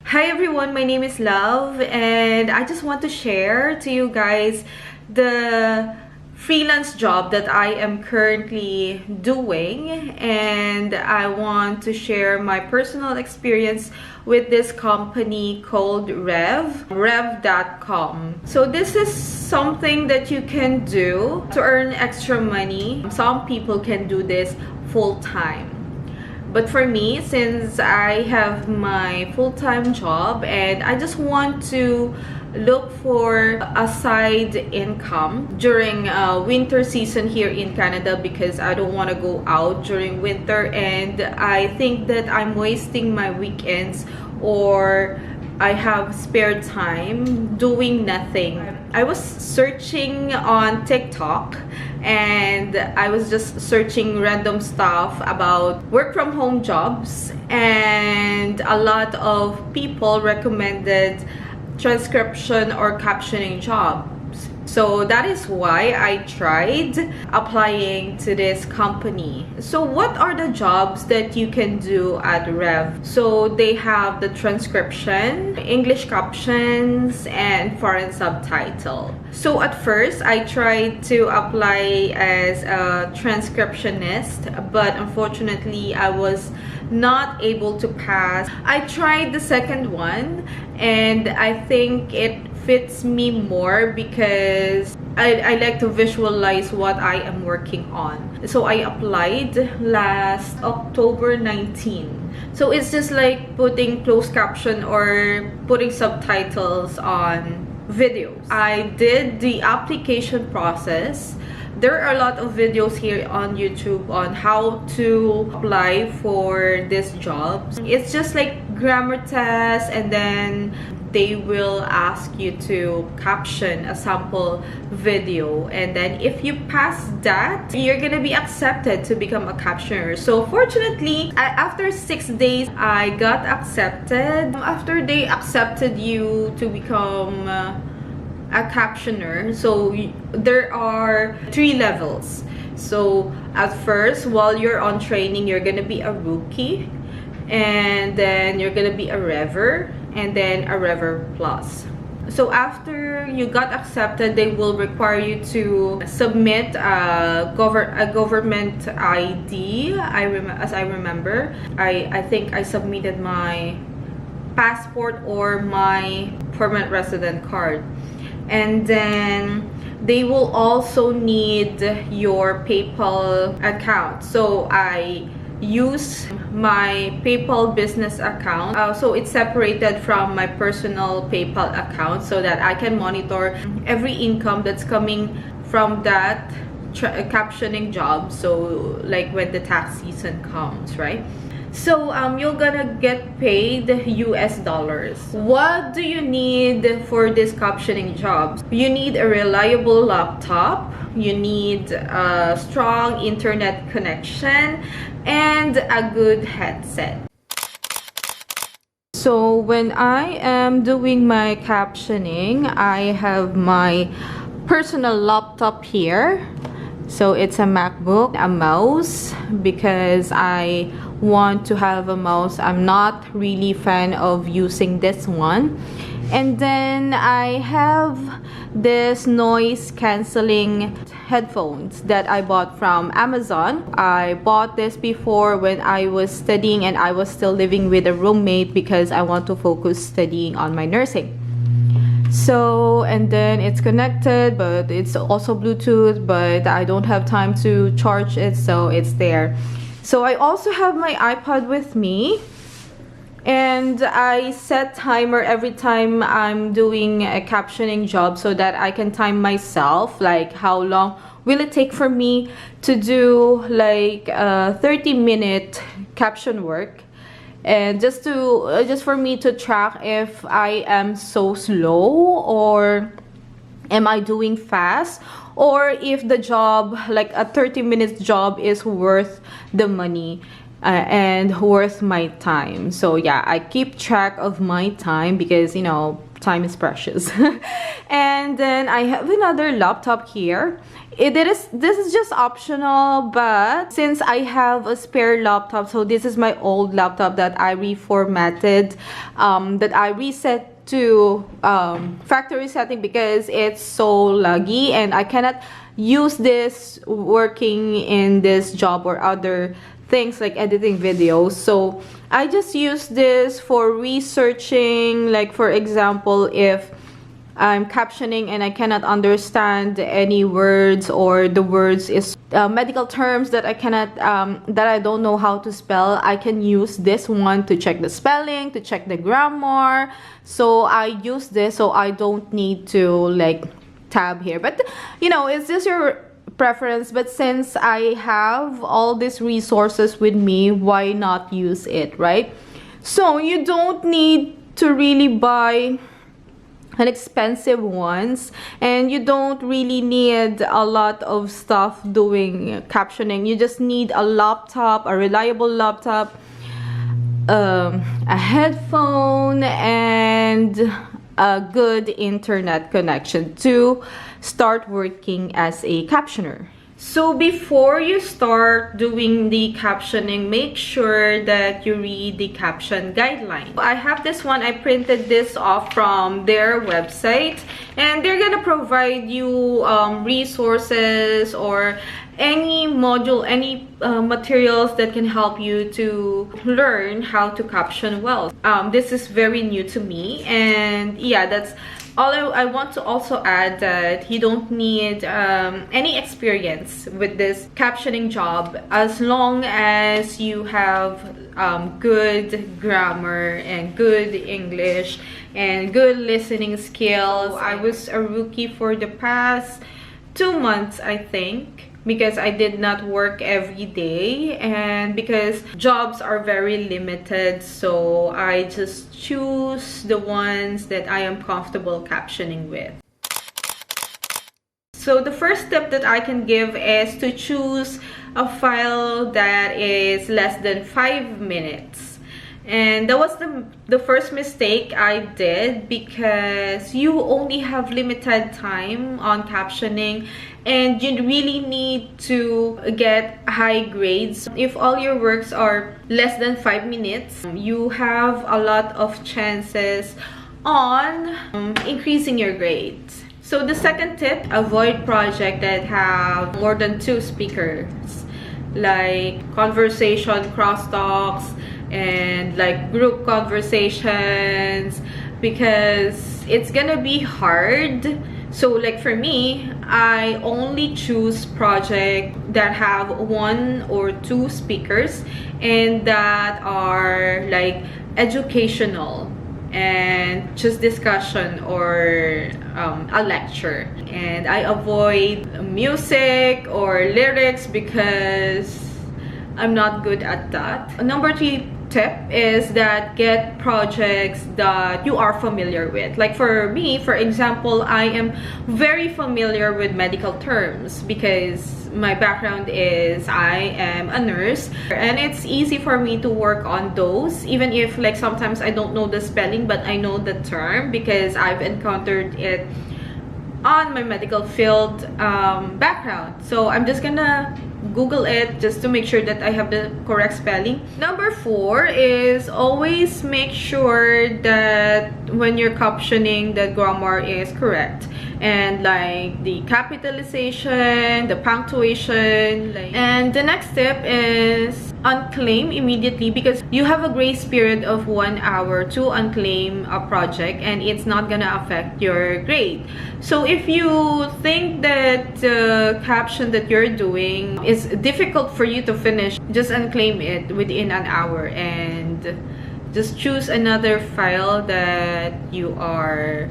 Hi everyone, my name is Love and I just want to share to you guys the freelance job that I am currently doing, and I want to share my personal experience with this company called rev.com. So this is something that you can do to earn extra money. Some people can do this full-time. But for me, since I have my full-time job and I just want to look for a side income during winter season here in Canada, because I don't want to go out during winter and I think that I'm wasting my weekends or I have spare time doing nothing. I was searching on TikTok and I was just searching random stuff about work from home jobs, and a lot of people recommended transcription or captioning jobs. So that is why I tried applying to this company. So what are the jobs that you can do at Rev? So they have the transcription, English captions, and foreign subtitle. So at first, I tried to apply as a transcriptionist, but unfortunately, I was not able to pass. I tried the second one and I think it fits me more because I like to visualize what I am working on. So I applied last October 19. So it's just like putting closed caption or putting subtitles on videos. I did the application process. There are a lot of videos here on YouTube on how to apply for this job. It's just like grammar test, and then they will ask you to caption a sample video, and then if you pass that, you're gonna be accepted to become a captioner. So fortunately, after 6 days, I got accepted. After they accepted you to become a captioner, so there are 3 levels. So at first, while you're on training, you're gonna be a rookie, and then you're gonna be a rever, and then a rever plus. So after you got accepted, they will require you to submit a government ID. As I remember, I think I submitted my passport or my permanent resident card. And then they will also need your PayPal account. So I use my PayPal business account. So it's separated from my personal PayPal account so that I can monitor every income that's coming from that captioning job. So like when the tax season comes, right? So you're gonna get paid US dollars. What do you need for this captioning job? You need a reliable laptop, you need a strong internet connection, and a good headset. So when I am doing my captioning, I have my personal laptop here. So it's a MacBook, a mouse, because I want to have a mouse. I'm not really fan of using this one. And then I have this noise cancelling headphones that I bought from Amazon. I bought this before when I was studying and I was still living with a roommate because I want to focus studying on my nursing. So, and then it's connected, but it's also Bluetooth, but I don't have time to charge it, so it's there. So I also have my iPad with me, and I set timer every time I'm doing a captioning job so that I can time myself, like how long will it take for me to do like a 30-minute caption work. And just for me to track if I am so slow or am I doing fast, or if the job, like a 30-minute job, is worth the money and worth my time. So yeah, I keep track of my time because, you know, time is precious. And then I have another laptop here. this is just optional, but since I have a spare laptop, so this is my old laptop that I reformatted, that I reset to factory setting because it's so laggy and I cannot use this working in this job or other things like editing videos. So I just use this for researching, like for example, if I'm captioning and I cannot understand any words, or the words is medical terms that I cannot that I don't know how to spell, I can use this one to check the spelling, to check the grammar. So I use this so I don't need to like tab here, but you know, it's just your preference. But since I have all these resources with me, why not use it, right? So you don't need to really buy an expensive ones, and you don't really need a lot of stuff doing captioning. You just need a laptop, a reliable laptop, a headphone, and a good internet connection to start working as a captioner. So before you start doing the captioning, make sure that you read the caption guideline. I have this one, I printed this off from their website, and they're gonna provide you resources or any module, any materials that can help you to learn how to caption well. This is very new to me, and yeah, that's all. I want to also add that you don't need any experience with this captioning job as long as you have good grammar and good English and good listening skills. I was a rookie for the past 2 months, I think, because I did not work every day and because jobs are very limited, so I just choose the ones that I am comfortable captioning with. So the first step that I can give is to choose a file that is less than 5 minutes. And that was the first mistake I did, because you only have limited time on captioning and you really need to get high grades. If all your works are less than 5 minutes, you have a lot of chances on increasing your grades. So the second tip, avoid projects that have more than 2 speakers, like conversation crosstalks and like group conversations, because it's gonna be hard. So like for me, I only choose projects that have 1 or 2 speakers and that are like educational and just discussion or a lecture. And I avoid music or lyrics because I'm not good at that. Number 3 tip is that get projects that you are familiar with. Like for me, for example, I am very familiar with medical terms because my background is I am a nurse, and it's easy for me to work on those, even if like sometimes I don't know the spelling, but I know the term because I've encountered it on my medical field background. So I'm just gonna Google it just to make sure that I have the correct spelling. Number 4 is always make sure that when you're captioning, the grammar is correct, and like the capitalization, the punctuation. And the next step is unclaim immediately, because you have a grace period of 1 hour to unclaim a project and it's not gonna affect your grade. So if you think that the caption that you're doing is difficult for you to finish, just unclaim it within an hour and just choose another file that you are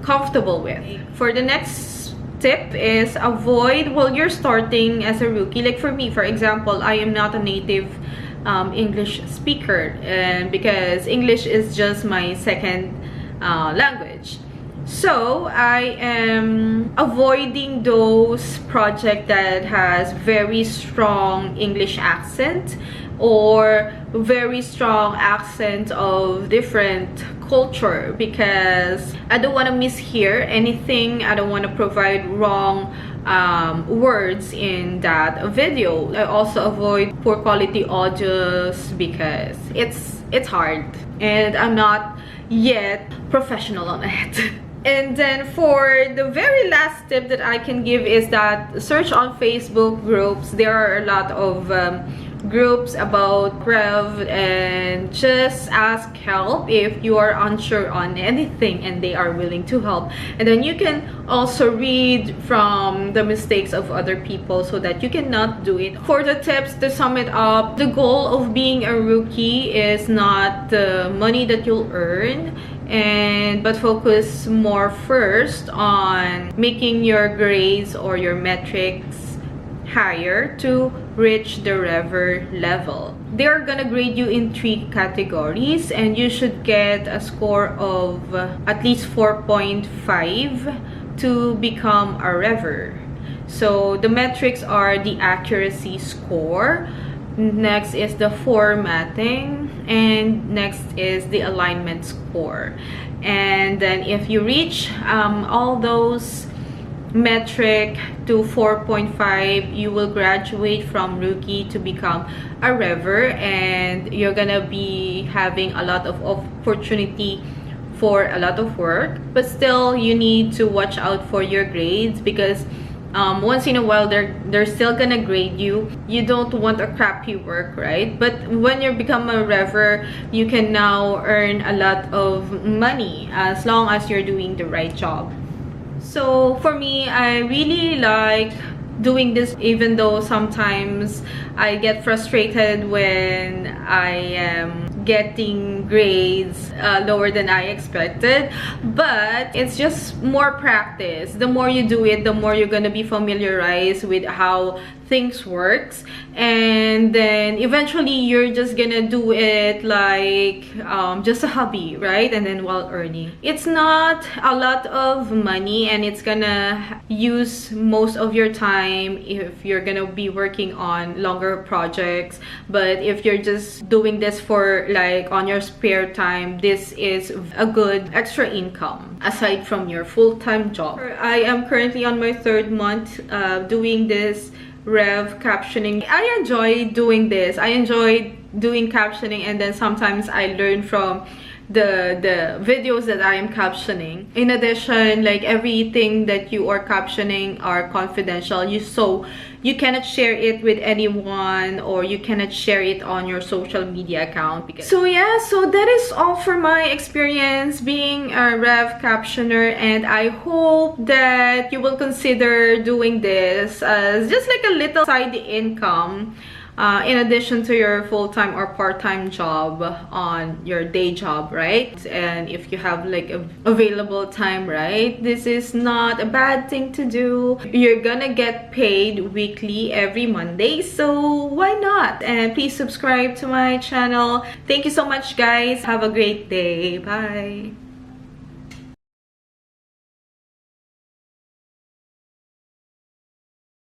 comfortable with. For the next tip is avoid, well, you're starting as a rookie. Like for me, for example, I am not a native English speaker, and because English is just my second language. So I am avoiding those projects that has very strong English accent or very strong accent of different culture, because I don't want to mishear anything. I don't want to provide wrong words in that video. I also avoid poor quality audios because it's hard and I'm not yet professional on it. And then for the very last tip that I can give is that search on Facebook groups. There are a lot of groups about Rev, and just ask help if you are unsure on anything and they are willing to help. And then you can also read from the mistakes of other people so that you cannot do it. For the tips, to sum it up, the goal of being a rookie is not the money that you'll earn, but focus more first on making your grades or your metrics higher to reach the Rever level. They're gonna grade you in 3 categories and you should get a score of at least 4.5 to become a Rever. So the metrics are the accuracy score, next is the formatting, and next is the alignment score. And then if you reach all those metric to 4.5, you will graduate from rookie to become a Rever, and you're gonna be having a lot of opportunity for a lot of work. But still, you need to watch out for your grades because once in a while they're still gonna grade you. You don't want a crappy work, right? But when you become a Rever, you can now earn a lot of money as long as you're doing the right job. So for me, I really like doing this, even though sometimes I get frustrated when I am getting grades lower than I expected, but it's just more practice. The more you do it, the more you're gonna be familiarized with how things works, and then eventually you're just gonna do it like just a hobby, right? And then while earning, it's not a lot of money and it's gonna use most of your time if you're gonna be working on longer projects. But if you're just doing this for like on your spare time, this is a good extra income aside from your full-time job. I am currently on my 3rd month doing this Rev captioning. I enjoy doing this. I enjoy doing captioning, and then sometimes I learn from the videos that I am captioning. In addition, like everything that you are captioning are confidential, so you cannot share it with anyone, or you cannot share it on your social media account. So yeah, so that is all for my experience being a Rev captioner, and I hope that you will consider doing this as just like a little side income in addition to your full-time or part-time job on your day job, right? And if you have like available time, right, this is not a bad thing to do. You're gonna get paid weekly every Monday, so why not? And please subscribe to my channel. Thank you so much, guys. Have a great day. Bye.